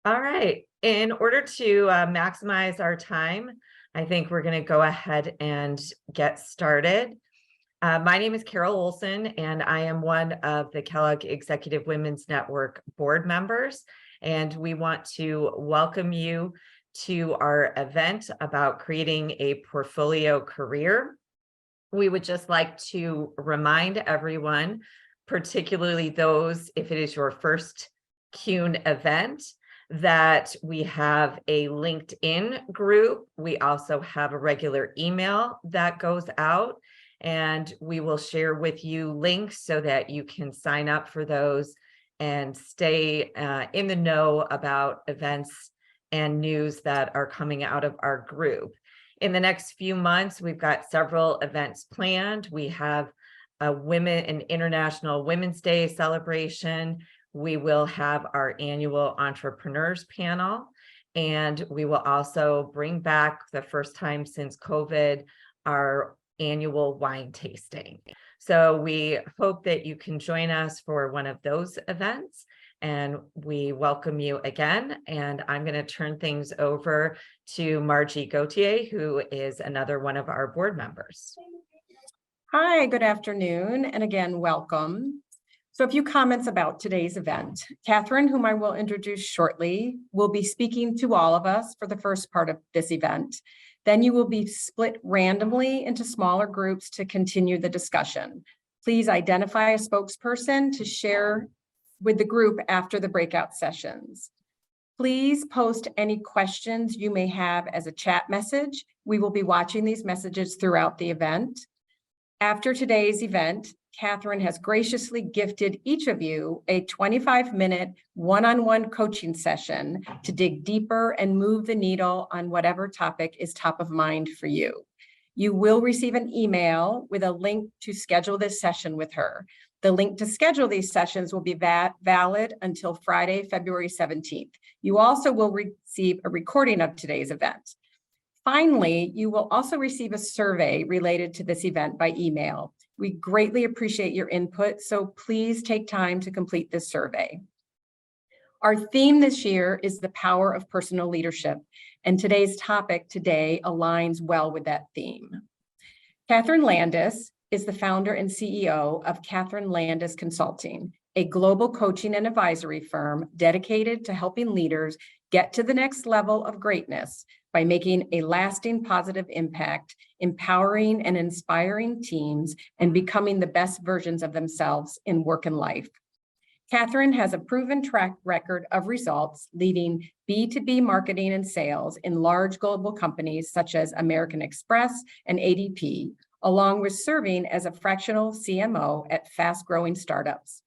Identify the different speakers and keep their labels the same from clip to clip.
Speaker 1: All right. In order to maximize our time, I think we're going to go ahead and get started. My name is Carol Olson, and I am one of the Kellogg Executive Women's Network board members. And we want to welcome you to our event about creating a portfolio career. We would just like to remind everyone, particularly those, if it is your first CUNE event, that we have a LinkedIn group. We also have a regular email that goes out, and we will share with you links so that you can sign up for those and stay in the know about events and news that are coming out of our group. In the next few months, we've got several events planned. We have an International Women's Day celebration. We will have our annual entrepreneurs panel, and we will also bring back, the first time since COVID, our annual wine tasting. So we hope that you can join us for one of those events, and we welcome you again. And I'm going to turn things over to Margie Gauthier, who is another one of our board members.
Speaker 2: Hi, good afternoon, and again, welcome. So a few comments about today's event. Catherine, whom I will introduce shortly, will be speaking to all of us for the first part of this event. Then you will be split randomly into smaller groups to continue the discussion. Please identify a spokesperson to share with the group after the breakout sessions. Please post any questions you may have as a chat message. We will be watching these messages throughout the event. After today's event, Catherine has graciously gifted each of you a 25-minute one-on-one coaching session to dig deeper and move the needle on whatever topic is top of mind for you. You will receive an email with a link to schedule this session with her. The link to schedule these sessions will be valid until Friday, February 17th. You also will receive a recording of today's event. Finally, you will also receive a survey related to this event by email. We greatly appreciate your input, so please take time to complete this survey. Our theme this year is the power of personal leadership, and today's topic today aligns well with that theme. Catherine Landis is the founder and CEO of Catherine Landis Consulting, a global coaching and advisory firm dedicated to helping leaders get to the next level of greatness by making a lasting positive impact, empowering and inspiring teams, and becoming the best versions of themselves in work and life. Catherine has a proven track record of results leading B2B marketing and sales in large global companies such as American Express and ADP, along with serving as a fractional CMO at fast-growing startups.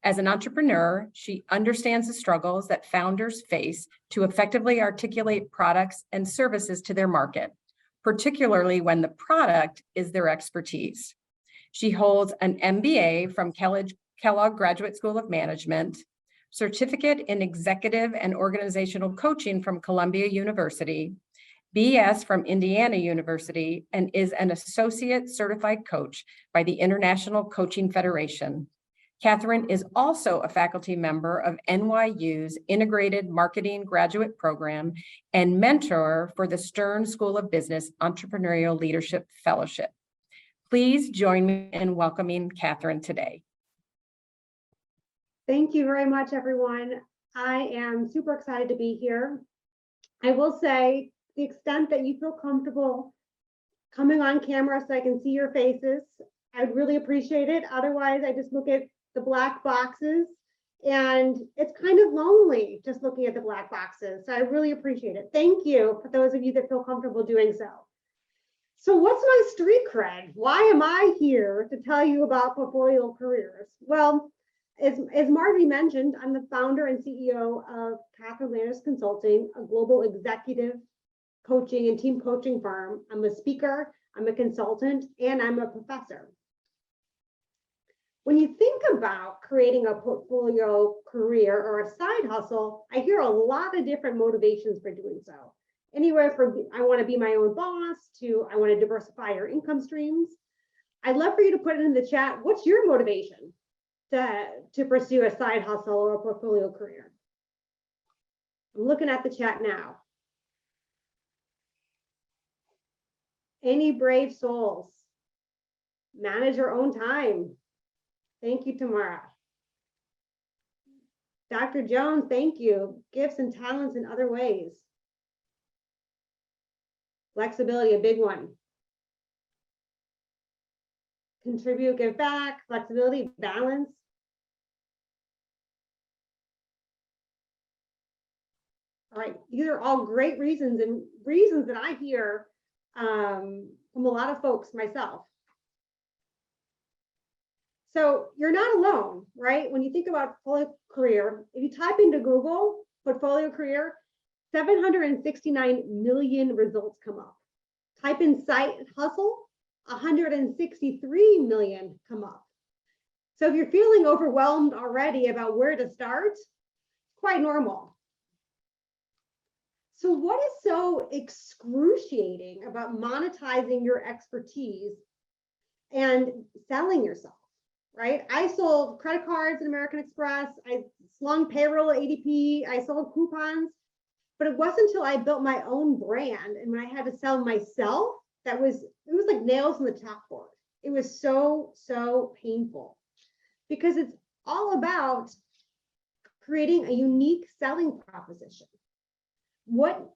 Speaker 2: As an entrepreneur, she understands the struggles that founders face to effectively articulate products and services to their market, particularly when the product is their expertise. She holds an MBA from Kellogg Graduate School of Management, certificate in executive and organizational coaching from Columbia University, BS from Indiana University, and is an associate certified coach by the International Coaching Federation. Catherine is also a faculty member of NYU's Integrated Marketing Graduate Program and mentor for the Stern School of Business Entrepreneurial Leadership Fellowship. Please join me in welcoming Catherine today.
Speaker 3: Thank you very much, everyone. I am super excited to be here. I will say, the extent that you feel comfortable coming on camera so I can see your faces, I'd really appreciate it. Otherwise, I just look at the black boxes and it's kind of lonely just looking at the black boxes. So I really appreciate it. Thank you for those of you that feel comfortable doing so. So what's my street cred? Why am I here to tell you about portfolio careers? Well, as Margie mentioned, I'm the founder and CEO of Catherine Landis Consulting, a global executive coaching and team coaching firm. I'm a speaker, I'm a consultant, and I'm a professor. When you think about creating a portfolio career or a side hustle, I hear a lot of different motivations for doing so. Anywhere from I want to be my own boss to I want to diversify your income streams. I'd love for you to put it in the chat. What's your motivation to pursue a side hustle or a portfolio career? I'm looking at the chat now. Any brave souls? Manage your own time. Thank you, Tamara. Dr. Jones, thank you. Gifts and talents in other ways. Flexibility, a big one. Contribute, give back, flexibility, balance. All right, these are all great reasons and reasons that I hear from a lot of folks myself. So you're not alone, right? When you think about portfolio career, if you type into Google portfolio career, 769 million results come up. Type in site hustle, 163 million come up. So if you're feeling overwhelmed already about where to start, quite normal. So what is so excruciating about monetizing your expertise and selling yourself, right? I sold credit cards at American Express. I slung payroll at ADP. I sold coupons, but it wasn't until I built my own brand and when I had to sell myself, it was like nails in the chalkboard. It was so, so painful because it's all about creating a unique selling proposition. What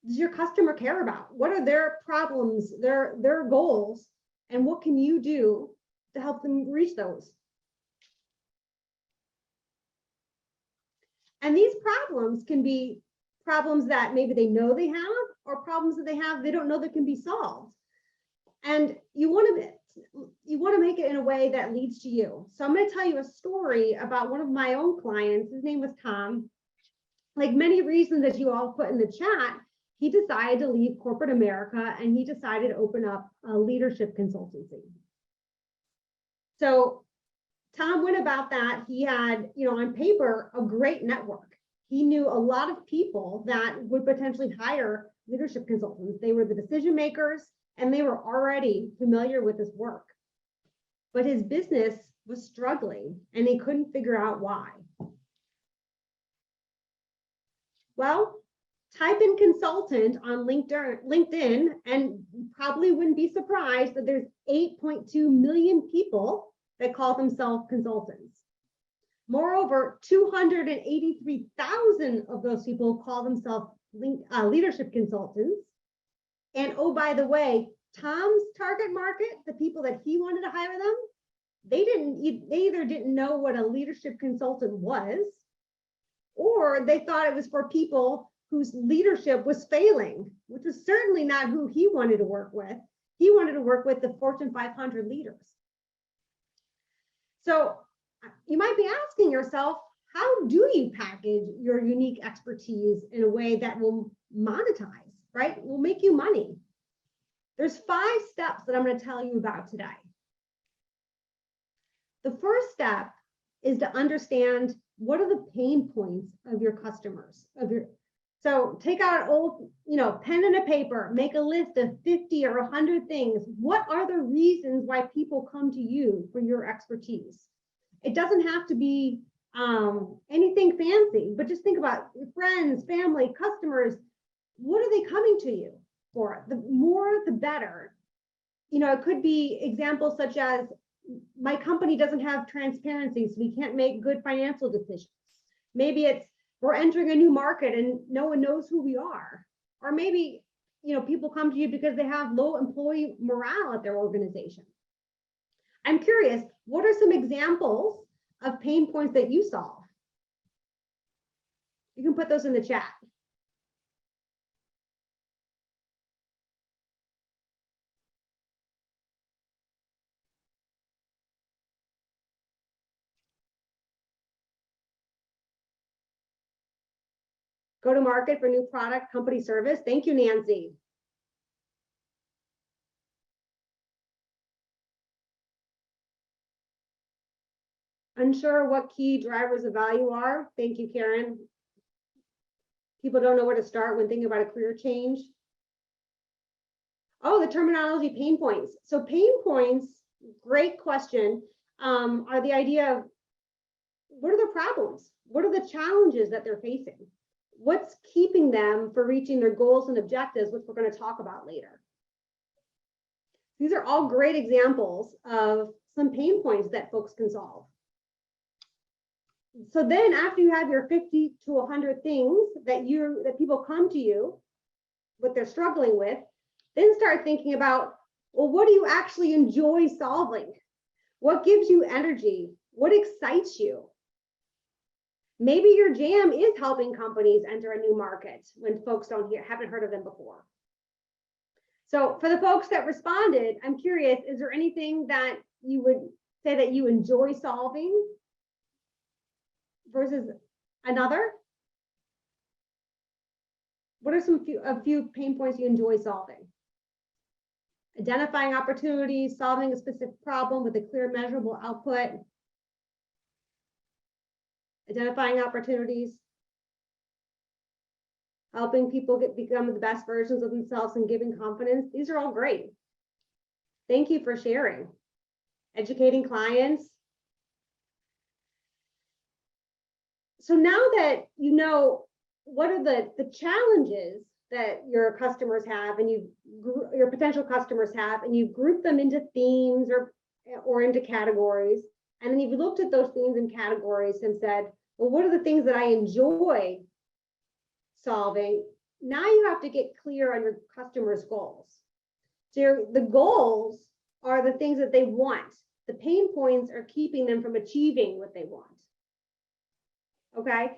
Speaker 3: does your customer care about? What are their problems, their goals, and what can you do to help them reach those? And these problems can be problems that maybe they know they have, or problems that they have they don't know that can be solved. And you want to make it in a way that leads to you. So I'm going to tell you a story about one of my own clients. His name was Tom. Like many reasons that you all put in the chat, he decided to leave corporate America and he decided to open up a leadership consultancy. So Tom went about that. He had, on paper, a great network. He knew a lot of people that would potentially hire leadership consultants. They were the decision makers and they were already familiar with this work. But his business was struggling and he couldn't figure out why. Well, type in consultant on LinkedIn, and you probably wouldn't be surprised that there's 8.2 million people that call themselves consultants. Moreover, 283,000 of those people call themselves leadership consultants. And oh, by the way, Tom's target market, the people that he wanted to hire them, they either didn't know what a leadership consultant was, or they thought it was for people whose leadership was failing, which was certainly not who he wanted to work with. He wanted to work with the Fortune 500 leaders. So you might be asking yourself, how do you package your unique expertise in a way that will monetize, right? Will make you money. There's 5 steps that I'm going to tell you about today. The first step is to understand what are the pain points of your customers. So take out an old, pen and a paper, make a list of 50 or 100 things. What are the reasons why people come to you for your expertise? It doesn't have to be anything fancy, but just think about your friends, family, customers. What are they coming to you for? The more, the better. It could be examples such as, my company doesn't have transparency, so we can't make good financial decisions. Maybe it's, we're entering a new market and no one knows who we are. Or maybe, people come to you because they have low employee morale at their organization. I'm curious, what are some examples of pain points that you solve? You can put those in the chat. Go to market for new product, company service. Thank you, Nancy. Unsure what key drivers of value are. Thank you, Karen. People don't know where to start when thinking about a career change. Oh, the terminology pain points. So pain points, great question, are the idea of what are their problems? What are the challenges that they're facing? what's keeping them from reaching their goals and objectives, which we're going to talk about later. These are all great examples of some pain points that folks can solve. So then after you have your 50 to 100 things that people come to you, what they're struggling with, then start thinking about, well, what do you actually enjoy solving? What gives you energy? What excites you? Maybe your jam is helping companies enter a new market when folks haven't heard of them before. So for the folks that responded, I'm curious, is there anything that you would say that you enjoy solving versus another? What are a few pain points you enjoy solving? Identifying opportunities, solving a specific problem with a clear measurable output, identifying opportunities, helping people become the best versions of themselves and giving confidence. These are all great. Thank you for sharing. Educating clients. So now that you know what are the challenges that your customers have and your potential customers have, and you've grouped them into themes or into categories, and then you've looked at those themes and categories and said, well, what are the things that I enjoy solving? Now you have to get clear on your customers' goals. So the goals are the things that they want. The pain points are keeping them from achieving what they want. Okay.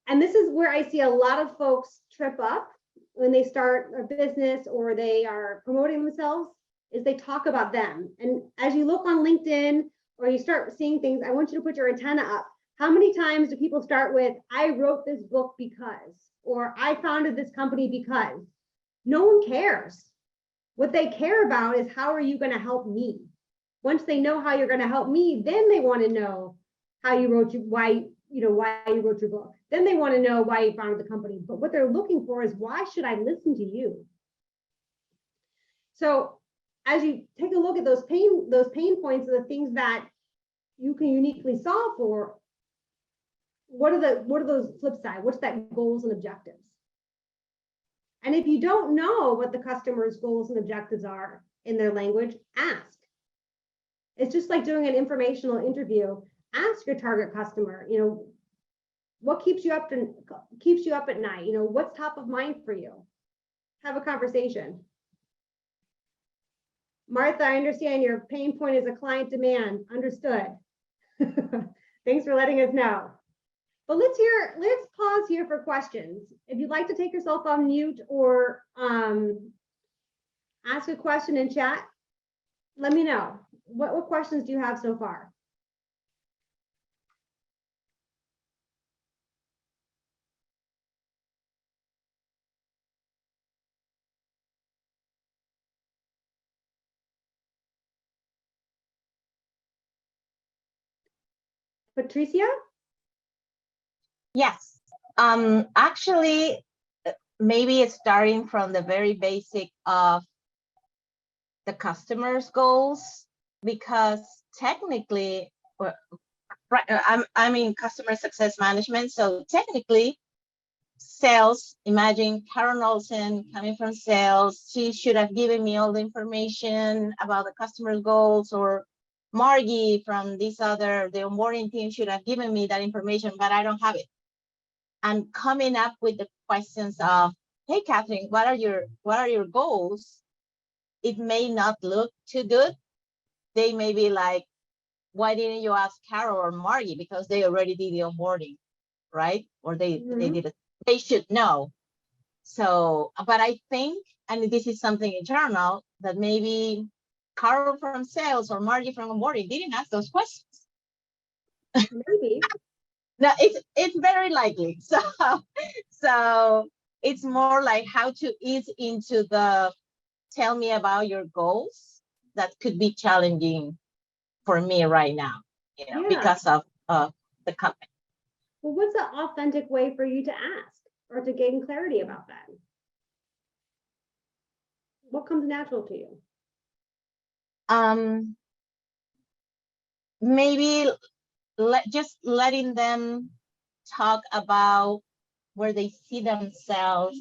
Speaker 3: And this is where I see a lot of folks trip up when they start a business or they are promoting themselves, is they talk about them. And as you look on LinkedIn or you start seeing things, I want you to put your antenna up. How many times do people start with, I wrote this book because, or I founded this company because? No one cares. What they care about is, how are you going to help me? Once they know how you're going to help me, then they want to know how you wrote why you wrote your book. Then they want to know why you founded the company. But what they're looking for is, why should I listen to you? So as you take a look at those pain points of the things that you can uniquely solve for, what are those flip side? What's that goals and objectives? And if you don't know what the customer's goals and objectives are in their language, ask. It's just like doing an informational interview. Ask your target customer, what keeps you up at night? What's top of mind for you? Have a conversation. Martha, I understand your pain point is a client demand. Understood. Thanks for letting us know. But let's pause here for questions. If you'd like to take yourself on mute or ask a question in chat, let me know. What questions do you have so far? Patricia?
Speaker 4: Yes. Actually, maybe it's starting from the very basic of the customer's goals, because technically, I'm in customer success management. So technically, sales, imagine Karen Olsen coming from sales, she should have given me all the information about the customer's goals, or Margie from the onboarding team should have given me that information, but I don't have it. And coming up with the questions of, hey, Catherine, what are your goals? It may not look too good. They may be like, why didn't you ask Carol or Margie? Because they already did the onboarding, right? Or they did it. They should know. So, but I think, and this is something internal, that maybe Carol from sales or Margie from onboarding didn't ask those questions.
Speaker 3: Maybe.
Speaker 4: No, it's very likely. So it's more like how to ease into the tell me about your goals. That could be challenging for me right now, because of the company.
Speaker 3: Well, what's an authentic way for you to ask or to gain clarity about that? What comes natural to you?
Speaker 4: Maybe just letting them talk about where they see themselves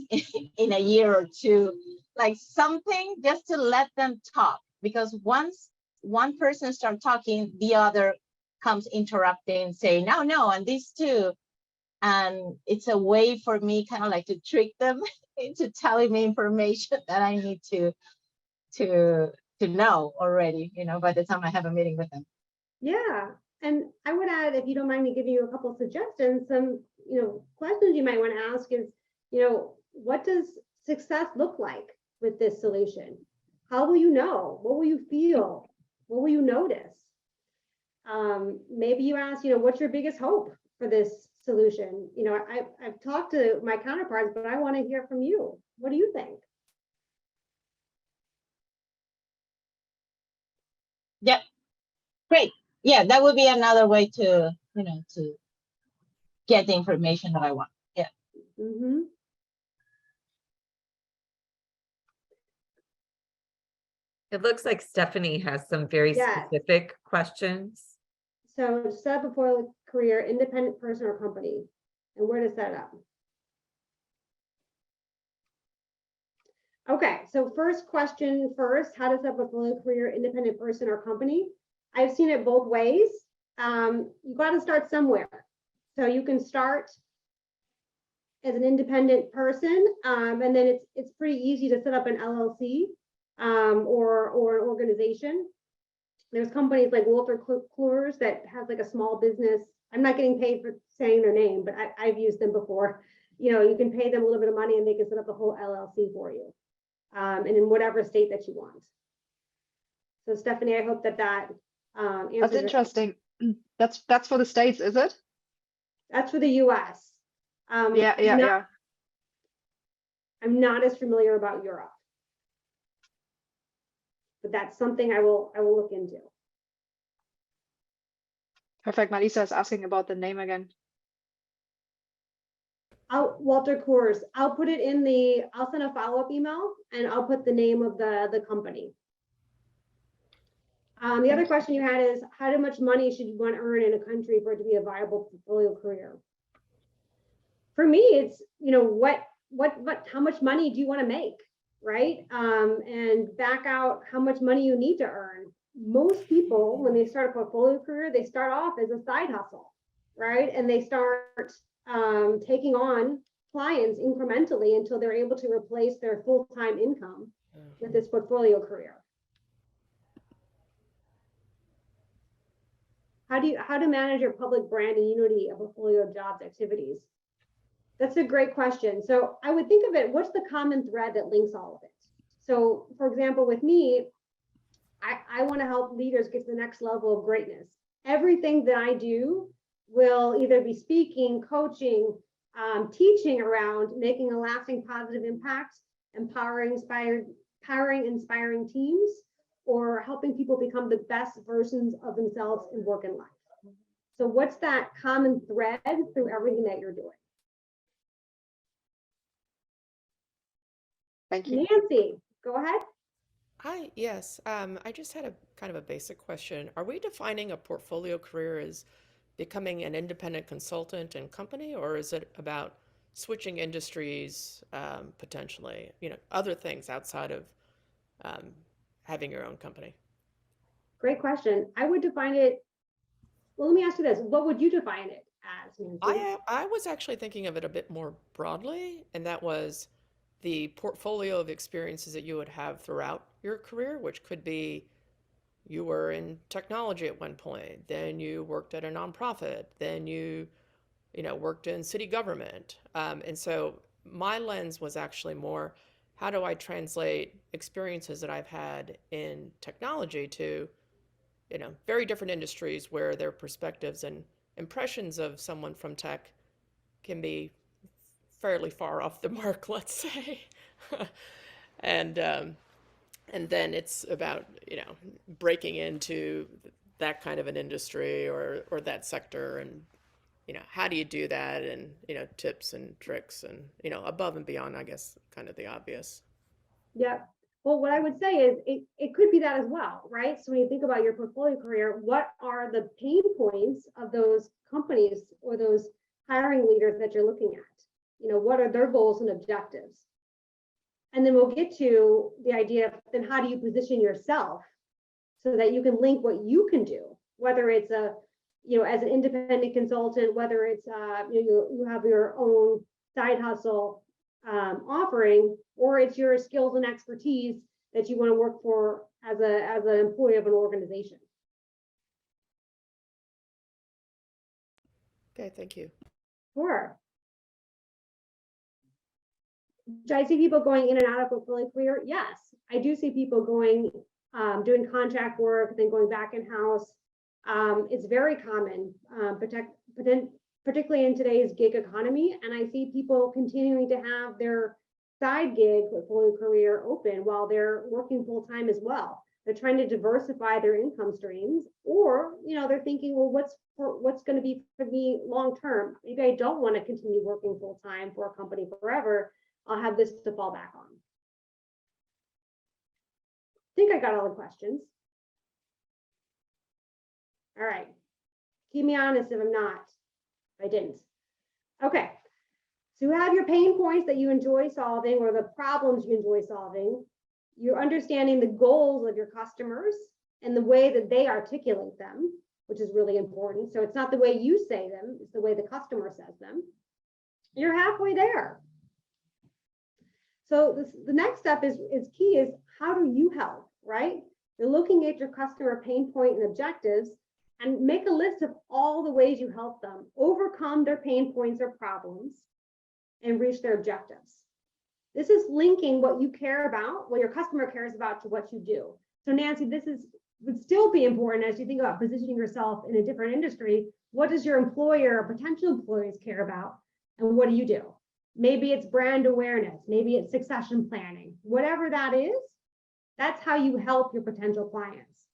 Speaker 4: in a year or two, like something just to let them talk. Because once one person starts talking, the other comes interrupting, saying, no, and these two. And it's a way for me kind of like to trick them into telling me information that I need to know already, by the time I have a meeting with them.
Speaker 3: Yeah, and I would add, if you don't mind me giving you a couple suggestions, some, questions you might want to ask is, what does success look like with this solution? How will you know? What will you feel? What will you notice? Maybe you ask, what's your biggest hope for this solution? I've talked to my counterparts, but I want to hear from you. What do you think?
Speaker 4: Yep. Great. Yeah, that would be another way to, to get the information that I want. Yeah.
Speaker 3: Mm-hmm.
Speaker 1: It looks like Stephanie has some very
Speaker 3: Yes.
Speaker 1: specific questions.
Speaker 3: So set up before a career, independent person or company, and where to set up. Okay, so first question first, how to set up a portfolio career, independent person or company? I've seen it both ways. You got to start somewhere. So you can start as an independent person, and then it's pretty easy to set up an LLC or an organization. There's companies like Wolters Kluwer that has like a small business. I'm not getting paid for saying their name, but I've used them before. You can pay them a little bit of money and they can set up a whole LLC for you, and in whatever state that you want. So Stephanie, I hope that answers.
Speaker 5: That's interesting. That's for the States, is it?
Speaker 3: That's for the US.
Speaker 5: Yeah.
Speaker 3: I'm not as familiar about Europe, but that's something I will look into.
Speaker 5: Perfect. Marisa is asking about the name again.
Speaker 3: Wolters Kluwer. I'll put it in I'll send a follow-up email and I'll put the name of the company. The other question you had is, how much money should you want to earn in a country for it to be a viable portfolio career? For me, it's, how much money do you want to make, right? And back out how much money you need to earn. Most people, when they start a portfolio career, they start off as a side hustle, right? And they start taking on clients incrementally until they're able to replace their full-time income with this portfolio career. How to manage your public brand and unity of portfolio jobs activities? That's a great question. So I would think of it, what's the common thread that links all of it? So for example, with me, I want to help leaders get to the next level of greatness. Everything that I do will either be speaking, coaching, teaching around making a lasting positive impact, empowering, inspiring teams, or helping people become the best versions of themselves in work and life. So what's that common thread through everything that you're doing?
Speaker 5: Thank you.
Speaker 3: Nancy, go ahead.
Speaker 6: Hi, yes. I just had a kind of a basic question. Are we defining a portfolio career as becoming an independent consultant and company, or is it about switching industries, potentially, other things outside of having your own company?
Speaker 3: Great question. I would define it, well, let me ask you this. What would you define it as, Nancy?
Speaker 6: I was actually thinking of it a bit more broadly, and that was the portfolio of experiences that you would have throughout your career, which could be you were in technology at one point, then you worked at a nonprofit, then you worked in city government. And so my lens was actually more, how do I translate experiences that I've had in technology to, very different industries where their perspectives and impressions of someone from tech can be fairly far off the mark, let's say. And then it's about, breaking into that kind of an industry or that sector, and, how do you do that, and, tips and tricks and, above and beyond, I guess, kind of the obvious.
Speaker 3: Yeah. Well, what I would say is it could be that as well, right? So when you think about your portfolio career, what are the pain points of those companies or those hiring leaders that you're looking at? what are their goals and objectives? And then we'll get to the idea of then how do you position yourself so that you can link what you can do, whether it's as an independent consultant, whether it's you have your own side hustle offering, or it's your skills and expertise that you want to work for as an employee of an organization.
Speaker 6: Okay, thank you.
Speaker 3: Sure. Do I see people going in and out of portfolio career? Yes, I do see people going, doing contract work, then going back in-house. It's very common, particularly in today's gig economy. And I see people continuing to have their side gig portfolio career open while they're working full-time as well. They're trying to diversify their income streams, or they're thinking, well, what's going to be for me long-term? Maybe I don't want to continue working full-time for a company forever. I'll have this to fall back on. I think I got all the questions. All right. Keep me honest if I'm not. If I didn't. Okay. So you have your pain points that you enjoy solving, or the problems you enjoy solving. You're understanding the goals of your customers and the way that they articulate them, which is really important. So it's not the way you say them, it's the way the customer says them. You're halfway there. So the next step is key is how do you help, right? You're looking at your customer pain point and objectives and make a list of all the ways you help them overcome their pain points or problems and reach their objectives. This is linking what you care about, what your customer cares about, to what you do. So Nancy, this would still be important as you think about positioning yourself in a different industry. What does your employer or potential employees care about? And what do you do? Maybe it's brand awareness, maybe it's succession planning, whatever that is, that's how you help your potential clients.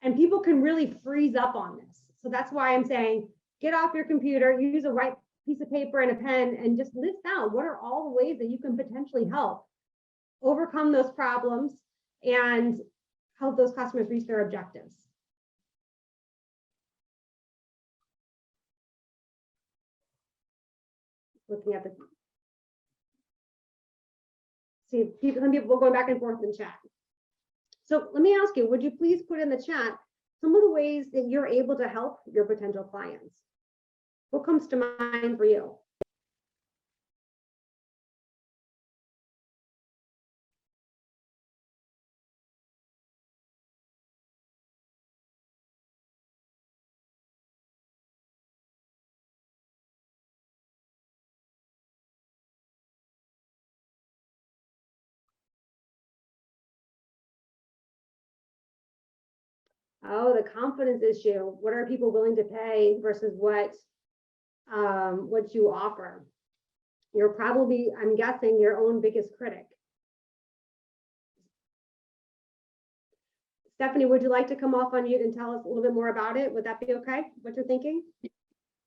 Speaker 3: And people can really freeze up on this. So that's why I'm saying, get off your computer, use a white piece of paper and a pen, and just list out what are all the ways that you can potentially help overcome those problems and help those customers reach their objectives. Looking at the see some people going back and forth in chat. So let me ask you, would you please put in the chat some of the ways that you're able to help your potential clients? What comes to mind for you? Oh, the confidence issue. What are people willing to pay versus what you offer? You're probably, I'm guessing, your own biggest critic. Stephanie, would you like to come off on mute and tell us a little bit more about it? Would that be okay? What you're thinking?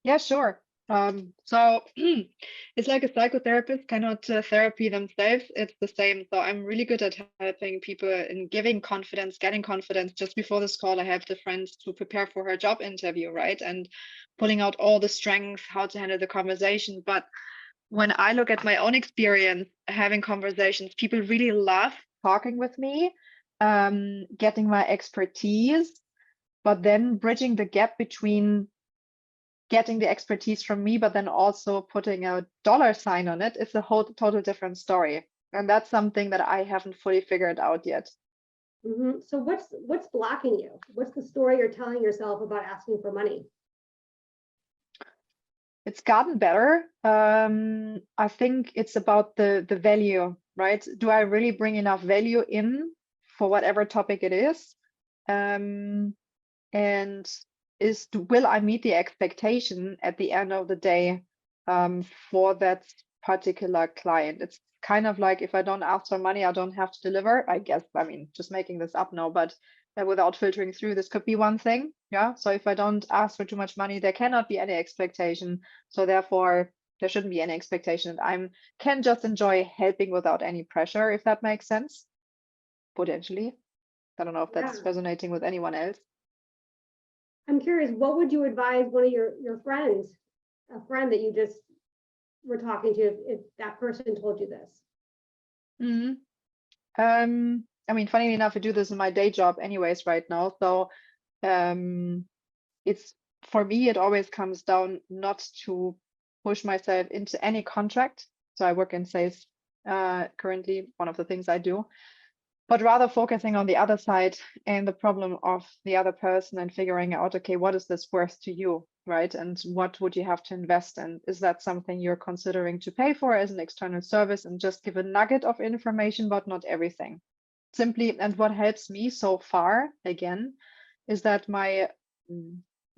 Speaker 5: Yeah, sure. So it's like a psychotherapist cannot therapy themselves. It's the same. So I'm really good at helping people in giving confidence, getting confidence. Just before this call, I have the friends to prepare for her job interview, right? And pulling out all the strengths, how to handle the conversation. But when I look at my own experience having conversations, people really love talking with me, getting my expertise, but then bridging the gap between getting the expertise from me, but then also putting a dollar sign on it is a whole total different story. And that's something that I haven't fully figured out yet.
Speaker 3: Mm-hmm. So what's blocking you? What's the story you're telling yourself about asking for money?
Speaker 5: It's gotten better. I think it's about the value, right? Do I really bring enough value in for whatever topic it is? And will I meet the expectation at the end of the day for that particular client? It's kind of like, if I don't ask for money, I don't have to deliver, I guess. I mean, just making this up now, but without filtering through, this could be one thing. Yeah. So if I don't ask for too much money, there cannot be any expectation. So therefore, there shouldn't be any expectation. And I can just enjoy helping without any pressure, if that makes sense. Potentially. I don't know if that's resonating with anyone else.
Speaker 3: I'm curious, what would you advise one of your friends, a friend that you just were talking to if that person told you this?
Speaker 5: Mhm. I mean, funnily enough, I do this in my day job anyways right now. So it's for me, it always comes down not to push myself into any contract. So I work in sales currently, one of the things I do, but rather focusing on the other side and the problem of the other person and figuring out, okay, what is this worth to you, right? And what would you have to invest in? Is that something you're considering to pay for as an external service, and just give a nugget of information, but not everything. Simply, and what helps me so far, again, is that my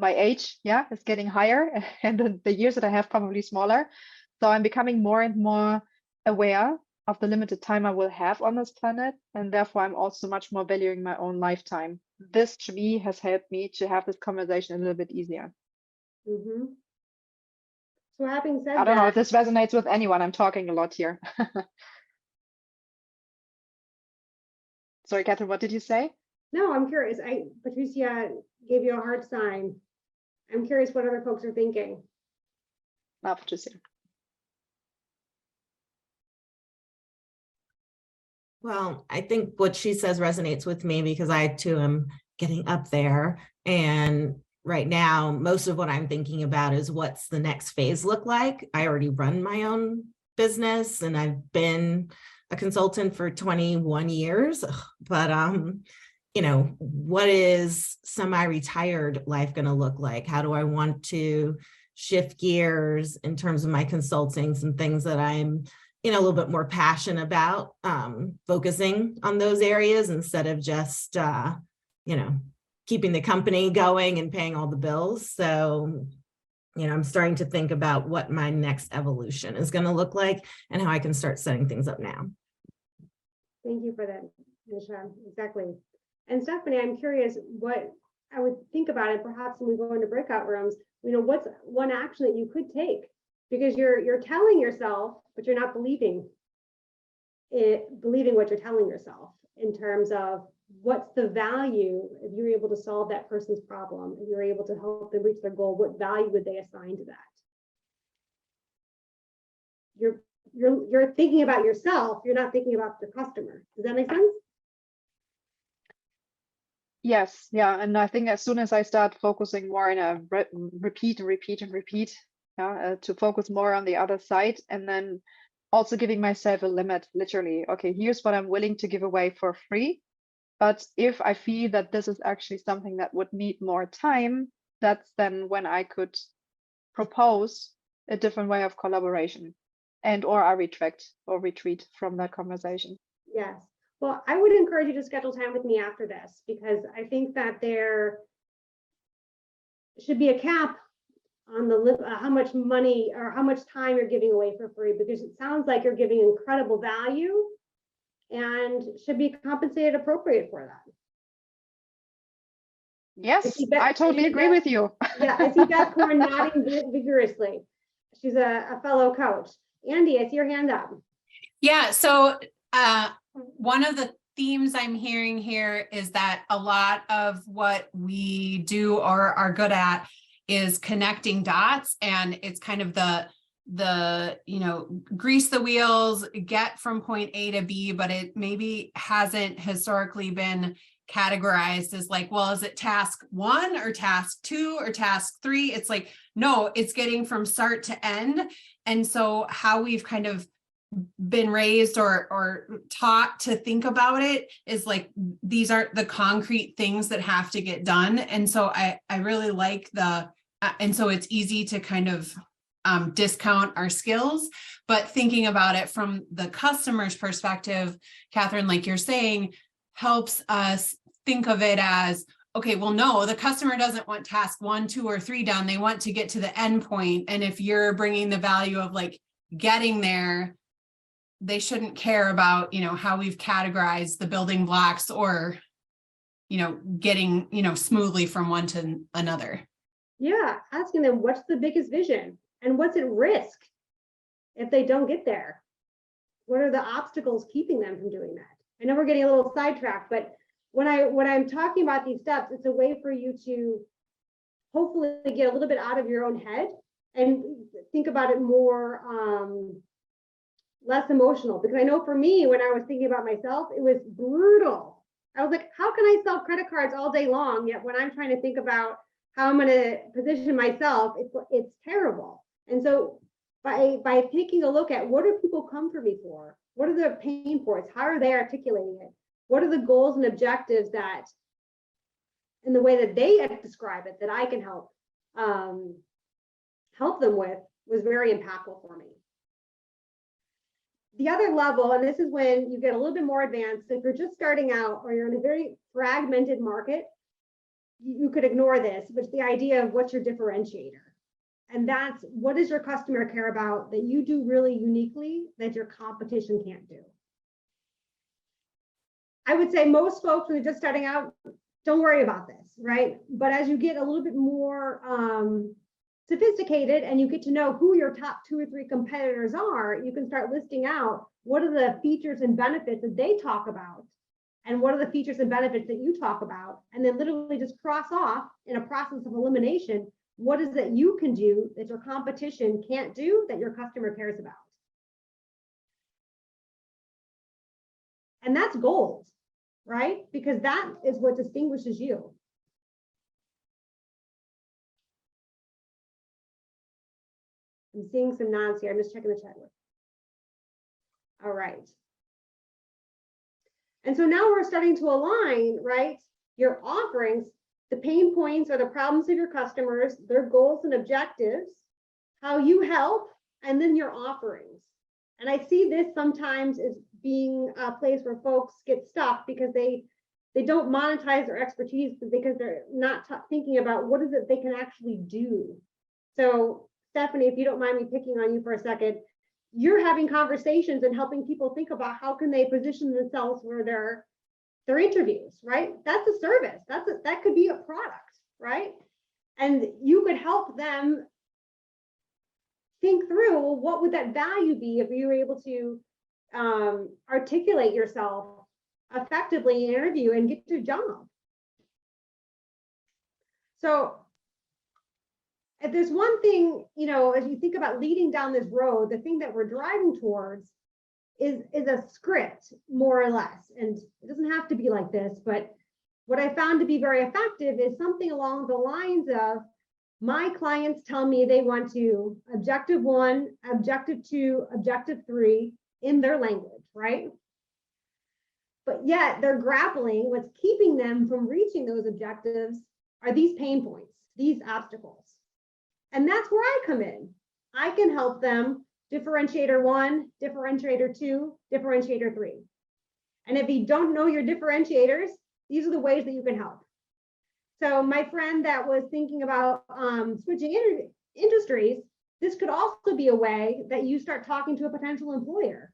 Speaker 5: age, is getting higher, and the years that I have probably smaller. So I'm becoming more and more aware of the limited time I will have on this planet, and therefore I'm also much more valuing my own lifetime. This to me has helped me to have this conversation a little bit easier.
Speaker 3: Mhm. So having said
Speaker 5: I don't know
Speaker 3: that,
Speaker 5: if this resonates with anyone. I'm talking a lot here. Sorry, Catherine, what did you say?
Speaker 3: no, I'm curious. Patricia gave you a hard sign. I'm curious what other folks are thinking.
Speaker 5: Patricia.
Speaker 1: Well, I think what she says resonates with me because I too am getting up there. And right now, most of what I'm thinking about is what's the next phase look like. I already run my own business and I've been a consultant for 21 years, but you know, what is semi-retired life going to look like? How do I want to shift gears in terms of my consulting, some things that I'm a little bit more passionate about, focusing on those areas instead of just, keeping the company going and paying all the bills. So, I'm starting to think about what my next evolution is going to look like and how I can start setting things up now.
Speaker 3: Thank you for that, Nisha. Exactly. And Stephanie, I'm curious what I would think about it, perhaps when we go into breakout rooms, what's one action that you could take? Because you're telling yourself, but you're not believing what you're telling yourself in terms of what's the value if you're able to solve that person's problem, if you're able to help them reach their goal, what value would they assign to that? You're thinking about yourself, you're not thinking about the customer. Does that make sense?
Speaker 5: Yes, yeah, and I think as soon as I start focusing more in a repeat and repeat and repeat, to focus more on the other side, and then also giving myself a limit, literally, okay, here's what I'm willing to give away for free. But if I feel that this is actually something that would need more time, that's then when I could propose a different way of collaboration, and or I retract or retreat from that conversation.
Speaker 3: Yes. Well, I would encourage you to schedule time with me after this, because I think that there should be a cap on the how much money or how much time you're giving away for free, because it sounds like you're giving incredible value and should be compensated appropriate for that.
Speaker 5: Yes, I totally agree with you.
Speaker 3: Yeah, I see Beth Korn nodding vigorously. She's a fellow coach. Andy, I see your hand up.
Speaker 7: Yeah, so one of the themes I'm hearing here is that a lot of what we do or are good at is connecting dots, and it's kind of the grease the wheels, get from point A to B, but it maybe hasn't historically been categorized as like, well, is it task 1 or task 2 or task 3? It's like, no, it's getting from start to end. And so how we've kind of been raised or taught to think about it is like, these aren't the concrete things that have to get done. And so I really like and so it's easy to kind of discount our skills, but thinking about it from the customer's perspective, Catherine, like you're saying, helps us think of it as, okay, well, no, the customer doesn't want task 1, 2, or 3 done. They want to get to the end point. And if you're bringing the value of like getting there, they shouldn't care about, how we've categorized the building blocks or, getting, smoothly from one to another.
Speaker 3: Yeah, asking them what's the biggest vision and what's at risk if they don't get there. What are the obstacles keeping them from doing that? I know we're getting a little sidetracked, but when I'm talking about these steps, it's a way for you to hopefully get a little bit out of your own head and think about it more, less emotional, because I know for me, when I was thinking about myself, it was brutal. I was like, how can I sell credit cards all day long? Yet when I'm trying to think about how I'm going to position myself, it's terrible. And so by taking a look at what do people come for me for? What are the pain points? How are they articulating it? What are the goals and objectives that, in the way that they describe it, that I can help them with, was very impactful for me. The other level, and this is when you get a little bit more advanced, if you're just starting out or you're in a very fragmented market, you could ignore this, but it's the idea of what's your differentiator. And that's, what does your customer care about that you do really uniquely that your competition can't do? I would say most folks, when they're just starting out, don't worry about this, right? But as you get a little bit more sophisticated and you get to know who your top 2 or 3 competitors are, you can start listing out what are the features and benefits that they talk about, and what are the features and benefits that you talk about, and then literally just cross off in a process of elimination, what is that you can do that your competition can't do that your customer cares about. And that's gold, right? Because that is what distinguishes you. I'm seeing some nods here. I'm just checking the chat. All right. And so now we're starting to align, right? Your offerings, the pain points or the problems of your customers, their goals and objectives, how you help, and then your offerings. And I see this sometimes as being a place where folks get stuck because they don't monetize their expertise because they're not thinking about what is it they can actually do. So Stephanie, if you don't mind me picking on you for a second, you're having conversations and helping people think about how can they position themselves for their interviews, right? That's a service. That could be a product, right? And you could help them think through, well, what would that value be if you were able to articulate yourself effectively in an interview and get your job. So if there's one thing, you know, as you think about leading down this road, the thing that we're driving towards is a script, more or less. And it doesn't have to be like this, but what I found to be very effective is something along the lines of, my clients tell me they want to objective 1, objective 2, objective 3 in their language, right? But yet they're grappling, what's keeping them from reaching those objectives are these pain points, these obstacles. And that's where I come in. I can help them differentiator 1, differentiator 2, differentiator 3. And if you don't know your differentiators, these are the ways that you can help. So my friend that was thinking about switching industries, this could also be a way that you start talking to a potential employer.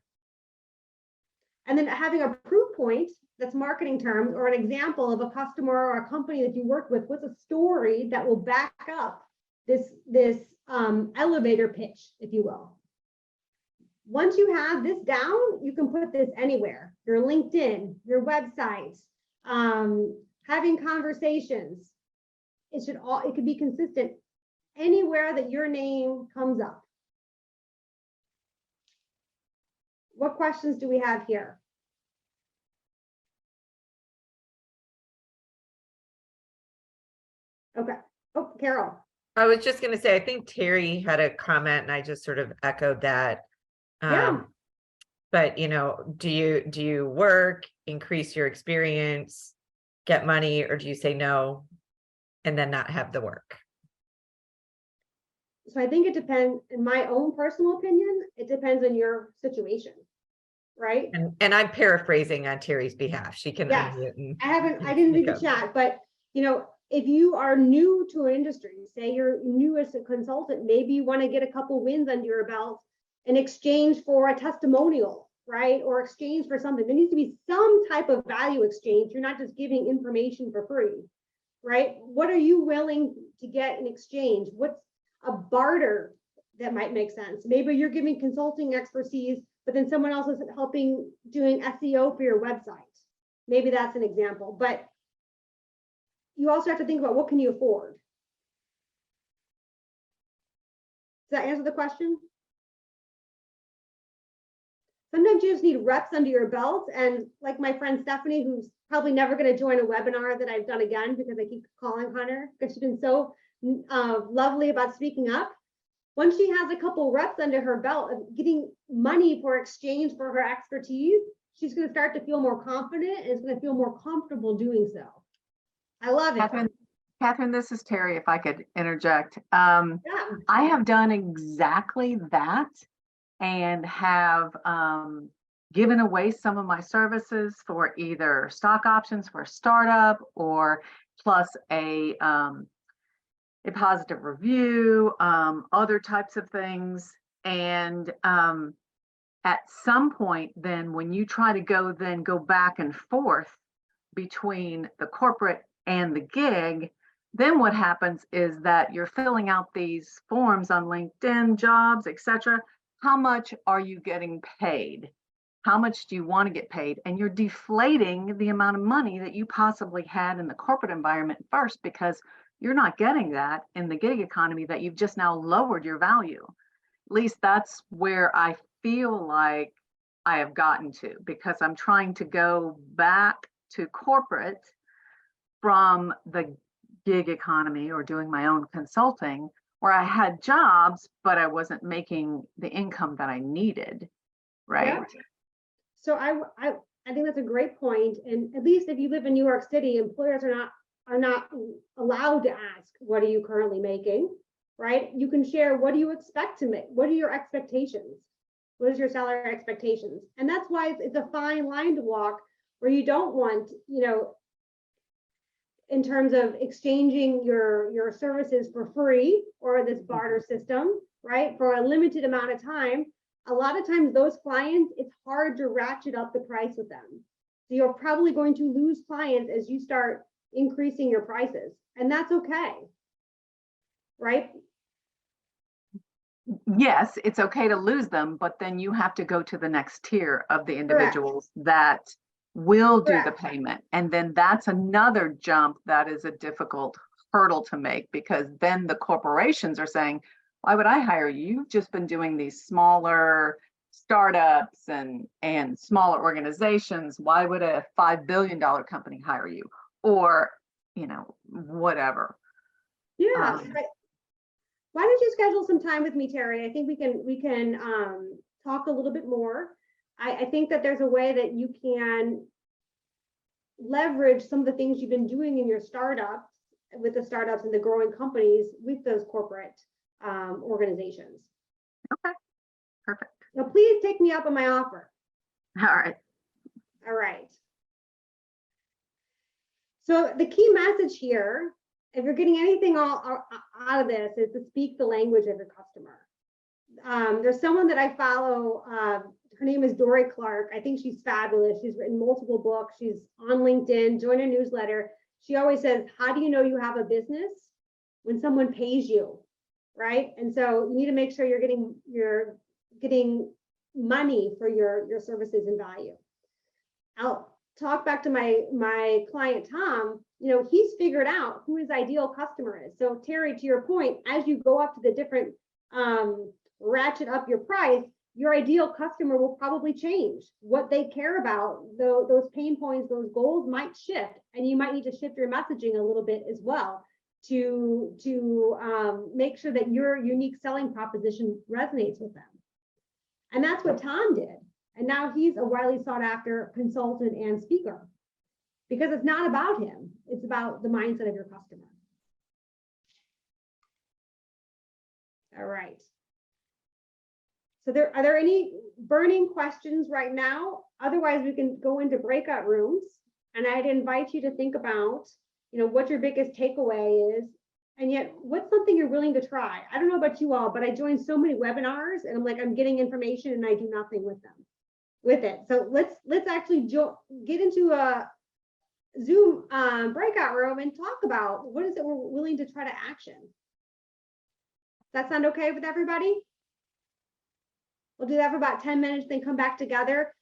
Speaker 3: And then having a proof point, that's marketing terms, or an example of a customer or a company that you worked with a story that will back up this elevator pitch, if you will. Once you have this down, you can put this anywhere, your LinkedIn, your website, having conversations. It could be consistent anywhere that your name comes up. What questions do we have here? Okay. Oh, Carol.
Speaker 1: I was just going to say, I think Terry had a comment and I just sort of echoed that.
Speaker 3: Yeah.
Speaker 1: But, you know, do you work, increase your experience, get money, or do you say no and then not have the work?
Speaker 3: So I think it depends, in my own personal opinion, it depends on your situation, right?
Speaker 1: And I'm paraphrasing on Terry's behalf. She can
Speaker 3: Yes.
Speaker 1: unmute and
Speaker 3: I didn't read the
Speaker 1: speak up.
Speaker 3: chat, but you know, if you are new to an industry, say you're new as a consultant, maybe you want to get a couple wins under your belt in exchange for a testimonial, right? Or exchange for something. There needs to be some type of value exchange. You're not just giving information for free, right? What are you willing to get in exchange? What's a barter that might make sense? Maybe you're giving consulting expertise, but then someone else is helping doing SEO for your website. Maybe that's an example, but you also have to think about what can you afford? that answer the question? Sometimes you just need reps under your belt, and like my friend Stephanie, who's probably never going to join a webinar that I've done again because I keep calling on her because she's been so lovely about speaking up. Once she has a couple reps under her belt of getting money for exchange for her expertise, she's going to start to feel more confident and is going to feel more comfortable doing so. I love it.
Speaker 8: Catherine, this is Terry, if I could interject.
Speaker 3: Yeah.
Speaker 8: I have done exactly that and have given away some of my services for either stock options for a startup or plus a positive review, other types of things. And at some point, then when you try to go back and forth between the corporate and the gig, then what happens is that you're filling out these forms on LinkedIn, jobs, etc. How much are you getting paid? How much do you want to get paid? And you're deflating the amount of money that you possibly had in the corporate environment first, because you're not getting that in the gig economy that you've just now lowered your value. At least that's where I feel like I have gotten to, because I'm trying to go back to corporate from the gig economy or doing my own consulting, where I had jobs, but I wasn't making the income that I needed, right?
Speaker 3: Yeah. So I think that's a great point. And at least if you live in New York City, employers are not allowed to ask, what are you currently making, right? You can share, what do you expect to make? What are your expectations? What is your salary expectations? And that's why it's a fine line to walk, where you don't want, in terms of exchanging your services for free or this barter system, right? For a limited amount of time. A lot of times those clients, it's hard to ratchet up the price with them. So you're probably going to lose clients as you start increasing your prices, and that's okay, right?
Speaker 8: Yes, it's okay to lose them, but then you have to go to the next tier of the individuals that will do the payment. And then that's another jump that is a difficult hurdle to make, because then the corporations are saying, why would I hire you? You've just been doing these smaller startups and smaller organizations. Why would a $5 billion company hire you? Or, whatever.
Speaker 3: Yeah. Why don't you schedule some time with me, Terry? I think we can talk a little bit more. I think that there's a way that you can leverage some of the things you've been doing in your startups, with the startups and the growing companies, with those corporate organizations.
Speaker 8: Okay, perfect.
Speaker 3: Now, please take me up on my offer.
Speaker 8: All right.
Speaker 3: All right. So the key message here, if you're getting anything out of this, is to speak the language of your customer. There's someone that I follow, her name is Dory Clark. I think she's fabulous. She's written multiple books. She's on LinkedIn, join her newsletter. She always says, how do you know you have a business? When someone pays you, right? And so you need to make sure you're getting money for your services and value. I'll talk back to my client, Tom. He's figured out who his ideal customer is. So Terry, to your point, as you go up to the different ratchet up your price, your ideal customer will probably change. What they care about, those pain points, those goals might shift, and you might need to shift your messaging a little bit as well to make sure that your unique selling proposition resonates with them. And that's what Tom did. And now he's a widely sought after consultant and speaker, because it's not about him. It's about the mindset of your customer. All right. So are there any burning questions right now? Otherwise, we can go into breakout rooms, and I'd invite you to think about, what your biggest takeaway is, and yet what's something you're willing to try. I don't know about you all, but I joined so many webinars, and I'm getting information and I do nothing with it. So let's actually get into a Zoom breakout room and talk about what is it we're willing to try to action. Does that sound okay with everybody? We'll do that for about 10 minutes, then come back together.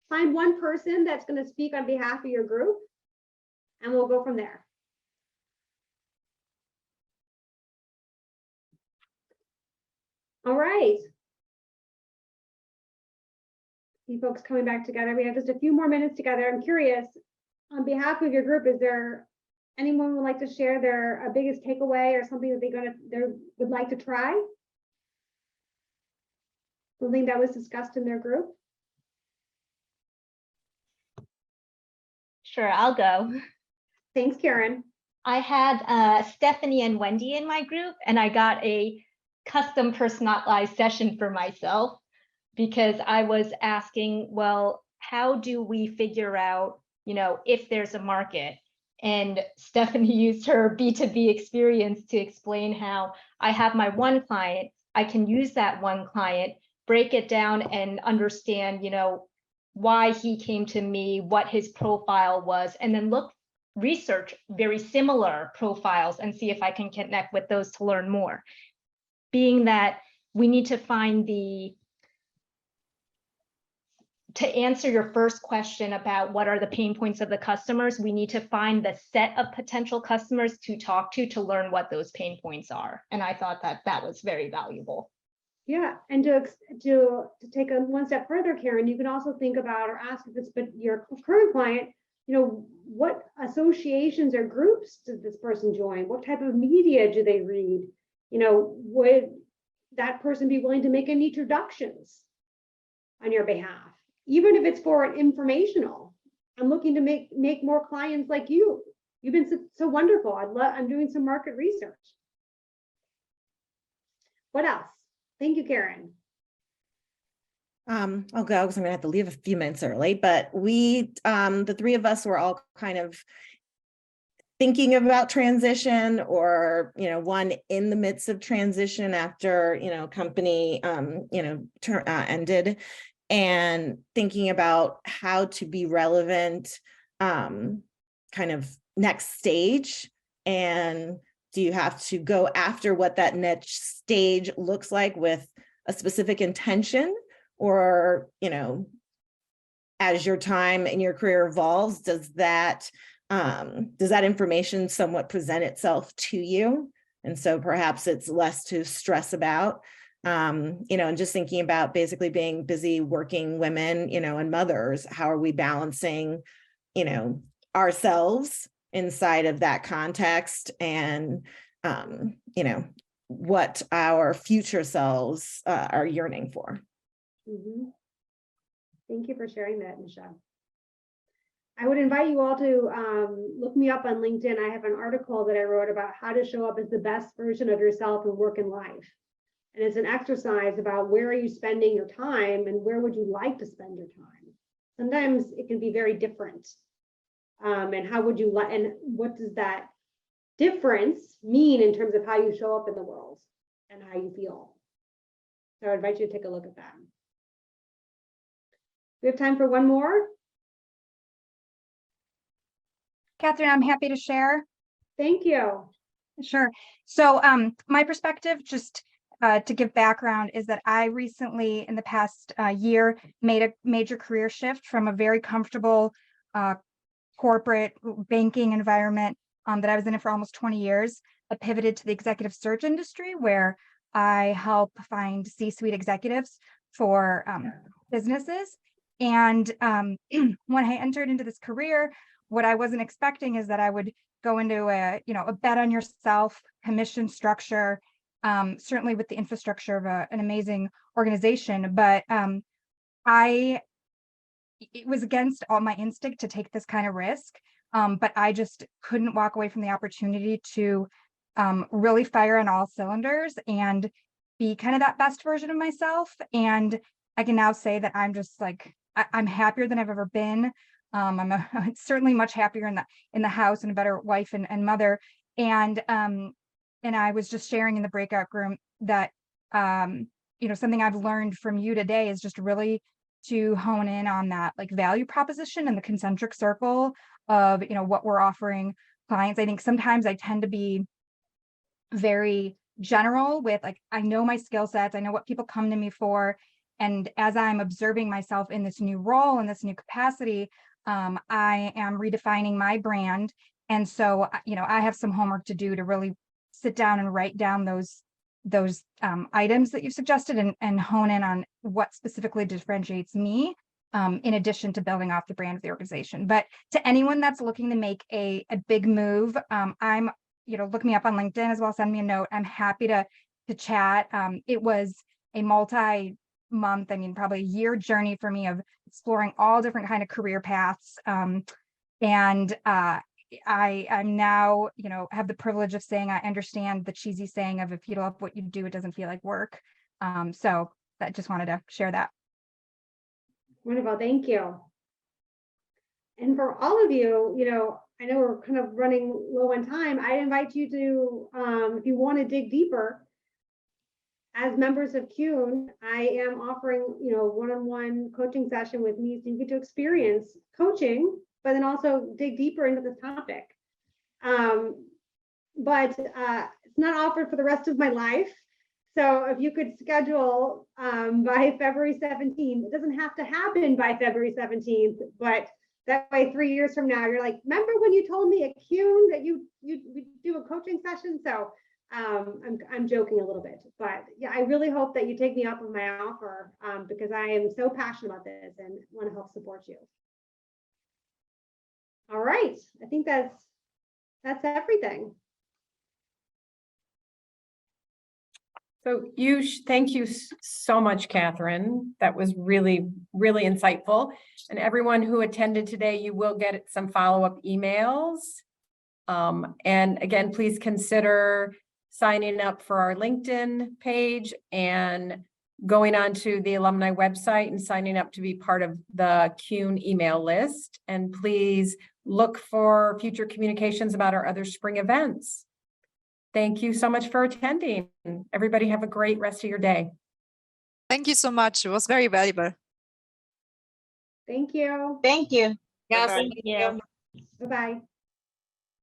Speaker 3: Find one person that's going to speak on behalf of your group, and we'll go from there. All right. See folks coming back together. We have just a few more minutes together. I'm curious, on behalf of your group, is there anyone would like to share their biggest takeaway or something that they would like to try? Something that was discussed in their group?
Speaker 9: Sure, I'll go.
Speaker 3: Thanks, Karen.
Speaker 9: I had Stephanie and Wendy in my group, and I got a custom personalized session for myself because I was asking, well, how do we figure out, if there's a market? And Stephanie used her B2B experience to explain how I have my one client, I can use that one client, break it down and understand, why he came to me, what his profile was, and then research very similar profiles and see if I can connect with those to learn more. Being that we need to find to answer your first question about what are the pain points of the customers, we need to find the set of potential customers to talk to learn what those pain points are. And I thought that was very valuable.
Speaker 3: Yeah, and to take one step further, Karen, you can also think about or ask if it's but your current client, what associations or groups does this person join? What type of media do they read? Would that person be willing to make any introductions on your behalf? Even if it's for an informational, I'm looking to make more clients like you. You've been so wonderful. I'm doing some market research. What else? Thank you, Karen.
Speaker 10: I'll go because I'm gonna have to leave a few minutes early, but we, the three of us were all kind of thinking about transition or, one in the midst of transition after, company, ended, and thinking about how to be relevant, kind of next stage. And do you have to go after what that next stage looks like with a specific intention? Or, as your time in your career evolves, does that information somewhat present itself to you? And so perhaps it's less to stress about, and just thinking about basically being busy working women, and mothers. How are we balancing, ourselves inside of that context and, what our future selves are yearning for.
Speaker 3: Mm-hmm. Thank you for sharing that, Nisha. I would invite you all to look me up on LinkedIn. I have an article that I wrote about how to show up as the best version of yourself in work and life. And it's an exercise about where are you spending your time and where would you like to spend your time? Sometimes it can be very different. And how would you like, and what does that difference mean in terms of how you show up in the world and how you feel? So I invite you to take a look at that. We have time for one more.
Speaker 11: Catherine, I'm happy to share.
Speaker 3: Thank you.
Speaker 11: Sure. So my perspective, just to give background, is that I recently, in the past year, made a major career shift from a very comfortable corporate banking environment that I was in it for almost 20 years. I pivoted to the executive search industry, where I help find C-suite executives for businesses. And when I entered into this career, what I wasn't expecting is that I would go into a bet on yourself commission structure, certainly with the infrastructure of an amazing organization. But it was against all my instinct to take this kind of risk. But I just couldn't walk away from the opportunity to really fire on all cylinders and be kind of that best version of myself. And I can now say that I'm just like, I'm happier than I've ever been. I'm certainly much happier in the house and a better wife and mother. And I was just sharing in the breakout room that something I've learned from you today is just really to hone in on that like value proposition and the concentric circle of what we're offering clients. I think sometimes I tend to be very general with like, I know my skill sets, I know what people come to me for. And as I'm observing myself in this new role, in this new capacity, I am redefining my brand. And so, I have some homework to do to really sit down and write down those those items that you've suggested and hone in on what specifically differentiates me, in addition to building off the brand of the organization. But to anyone that's looking to make a big move, I'm, look me up on LinkedIn as well, send me a note. I'm happy to chat. It was a multi-month, probably a year journey for me of exploring all different kind of career paths. I'm now, have the privilege of saying I understand the cheesy saying of if you love what you do, it doesn't feel like work. So I just wanted to share that.
Speaker 3: Wonderful, thank you. And for all of you, I know we're kind of running low on time. I invite you to, if you want to dig deeper, as members of CUNE, I am offering, one-on-one coaching session with me, so you get to experience coaching, but then also dig deeper into this topic. But it's not offered for the rest of my life. So if you could schedule by February 17th, it doesn't have to happen by February 17th, but that way 3 years from now, you're like, remember when you told me at CUNE that you do a coaching session? So I'm joking a little bit, but yeah, I really hope that you take me up on my offer because I am so passionate about this and want to help support you. All right, I think that's everything.
Speaker 2: So thank you so much, Catherine. That was really, really insightful. And everyone who attended today, you will get some follow-up emails. And again, please consider signing up for our LinkedIn page and going onto the alumni website and signing up to be part of the CUNE email list. And please look for future communications about our other spring events. Thank you so much for attending. Everybody have a great rest of your day.
Speaker 12: Thank you so much. It was very valuable.
Speaker 3: Thank you.
Speaker 4: Thank you. Yes.
Speaker 9: Thank you.
Speaker 3: Bye-bye.